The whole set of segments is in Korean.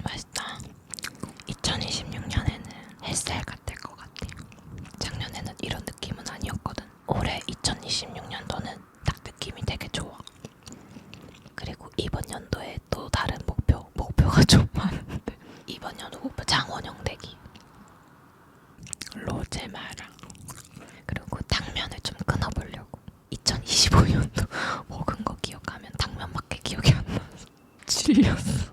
맛있다. 2026년에는 햇살 같을 것 같아. 작년에는 이런 느낌은 아니었거든. 올해 2026년도는 딱 느낌이 되게 좋아. 그리고 이번 연도에 또 다른 목표가 좀 많은데 이번 연도 목표 장원영 되기, 로제마라, 그리고 당면을 좀 끊어보려고. 2025년도 먹은 거 기억하면 당면밖에 기억이 안 나서 질렸어.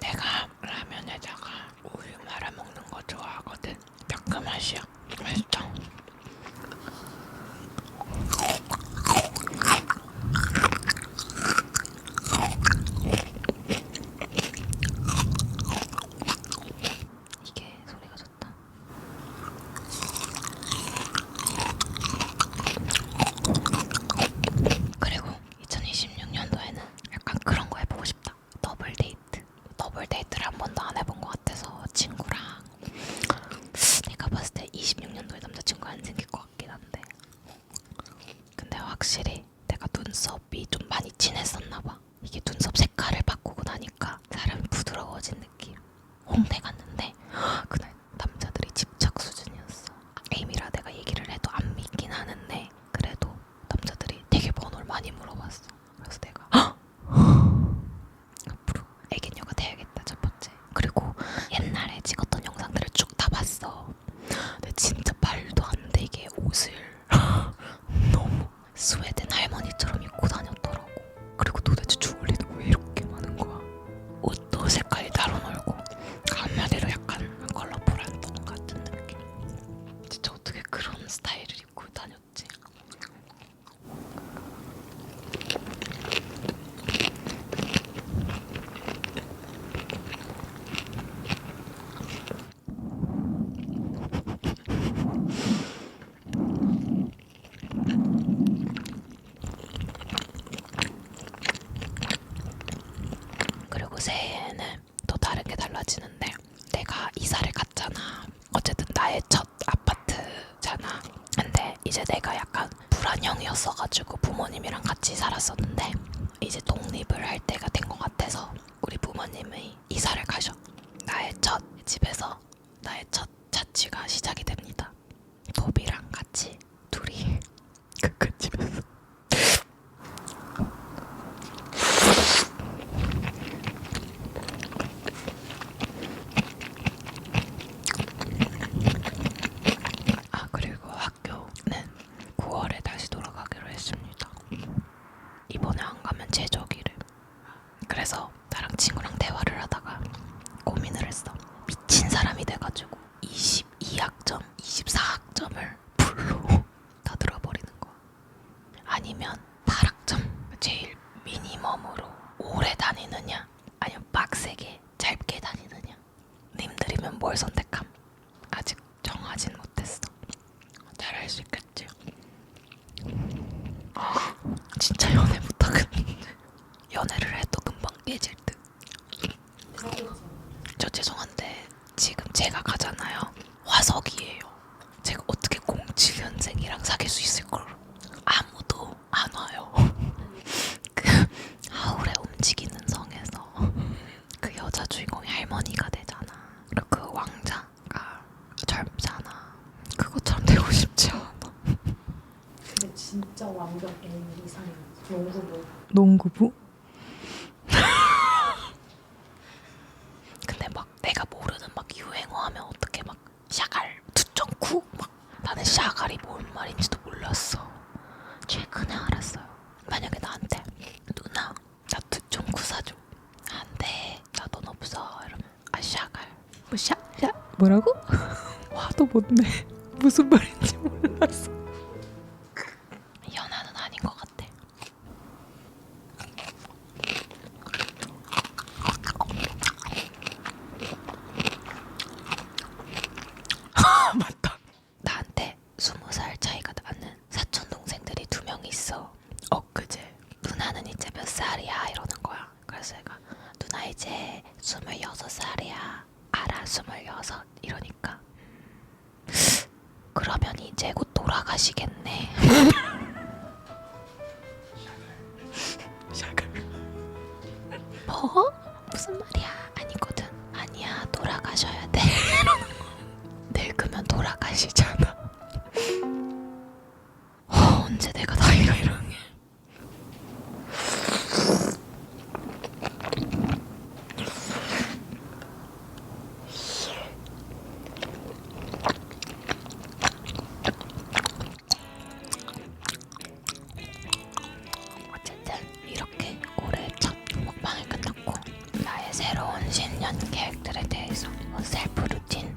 내가 라면에다가 우유 말아 먹는 거 좋아하거든. 딱 그 맛이야. 맛있다. 이게 소리가 좋다. 그리고 2026년도에는 약간 그런 거 해보고 싶다. 더블 데이트. 더블 데이트를 한 번도 안 해본 것 같아서 친구랑. 내가 봤을 때 26년도에 남자친구 안 생길 것 같긴 한데. 근데 확실히 내가 눈썹이 좀 많이 진했었나 봐. 이게 눈썹 색깔을 바꾸고 나니까 사람이 부드러워진 느낌. 홍대 갔는데 그날 남자들이 집착 수준이었어. 에이미라 내가 얘기를 해도 안 믿긴 하는데 그래도 남자들이 되게 번호를 많이 물어봤어. 그래서 내가 앞으로 애견녀가 돼야겠다, 첫 번째. 그리고 옛날에 찍었던 영상들을 쭉 다 봤어. 근데 진짜 말도 안 되게 옷을 너무 스웨덴 할머니처럼 입고 다녔더라고. 그리고 도대체 주얼리는 왜 이렇게 많은 거야? 옷도 색깔이 따로 놀고 한마디로 약간 컬러풀한 똥 같은 느낌. 진짜 어떻게 그런 스타일을 입고 다녔지? 그리고 새해에는 또 다른 게 달라지는데 내가 이사를 갔잖아. 어쨌든 나의 첫 아파트잖아. 근데 이제 내가 약간 불안형이었어가지고 부모님이랑 같이 살았었는데 이제 독립을 할 때가 된 것 같아서 우리 부모님이 이사를 가셔. 나의 첫 집에서 나의 첫 자취가 시작이 됩니다. 도비랑 같이 둘이 그 집에서. 아, 그리고 학교는 9월에 다시 돌아가기로 했습니다. 이번에 안 가면 제적이래. 그래서 나랑 친구랑 대화를 하다가 고민을 했어. 미친 사람이 돼가지고 22학점, 24학점을 풀로 다 들어버리는 거야. 아니면 8학점, 제일 미니멈으로 오래 다니느냐, 아니면 빡세게 짧게 다니느냐. 님들이면 뭘 선택함? 아직 정하진 못했어. 잘할 수 있겠지? 진짜 연애 못하겠는데. 연애를 해도 금방 깨질 듯. 저 죄송한데 지금 제가 가잖아요. 화석이에요. 제가 어떻게 07년생이랑 사귈 수 있을 걸. 아무도 안 와요. 그 하울의 움직이는 성에서 그 여자 주인공이 할머니가 되잖아. 그리고 그 왕자가 젊잖아. 그것처럼 되고 싶지 않아. 근데 진짜 완벽 N 이상이야. 농구부. 농구부? 근데 막 내가 모르는 막 유행어 하면 어떻게 막 샤갈 2.9? 막 나는 샤갈이 뭔 말인지도 몰랐어. 최근에 알았어요. 만약에 나한테 누나 나 2.9 사줘. 안 돼. 나 돈 없어. 이러면 아 샤갈. 뭐 뭐라고? 화도 못 내. 무슨 말인지 몰랐어. 연하는 아닌 것 같아. 맞다. 나한테 20살 차이가 나는 사촌 동생들이 2명 있어. 엊그제 누나는 이제 몇 살이야 이러는 거야. 그래서 내가 누나 이제 26 26살이야. 알아, 26 이러니까 그러면 이제 곧 돌아가시겠네. 뭐? 무슨 말이야? 아니거든. 아니야, 돌아가셔야 돼. 늙으면 돌아가시잖아. 언제 내가 나이가 이러게. 어쨌든 이렇게 올해 첫 먹방이 끝났고 나의 새로운 신년 계획들에 대해서 셀프 루틴